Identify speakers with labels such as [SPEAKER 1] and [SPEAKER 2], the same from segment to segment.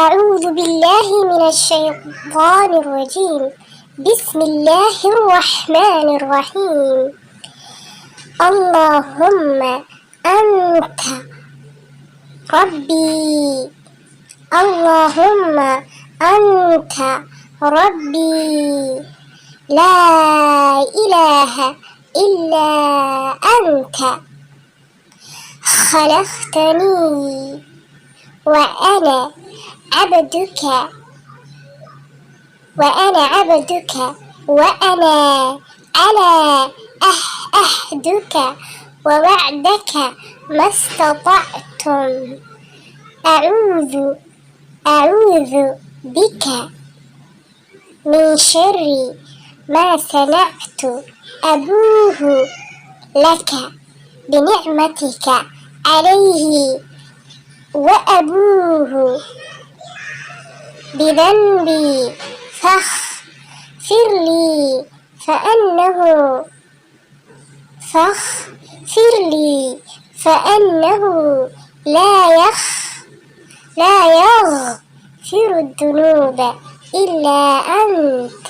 [SPEAKER 1] أعوذ بالله من الشيطان الرجيم. بسم الله الرحمن الرحيم. اللهم أنت ربي، اللهم أنت ربي، لا إله إلا أنت خلقتني وأنا عبدك وأنا على عهدك ووعدك ما استطعت. أعوذ بك من شر ما صنعت. أبوء لك بنعمتك علي وأبوء بذنبي فاغفر لي فإنه لا يغفر الذنوب إلا أنت.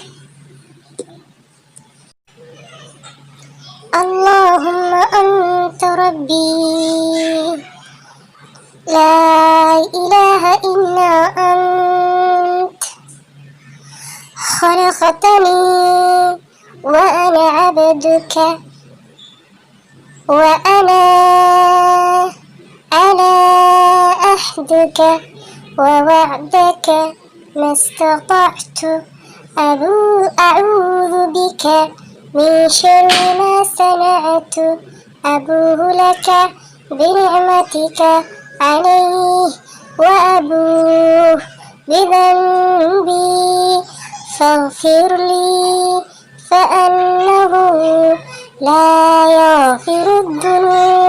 [SPEAKER 1] اللهم أنت ربي، لا إله إلا أنت خلقتني وأنا عبدك وأنا على عهدك ووعدك ما استطعت. أعوذ بك من شر ما صنعت. أبوء لك بنعمتك علي وأبوء بذنبي فاغفر لي فإنه لا يغفر الذنوب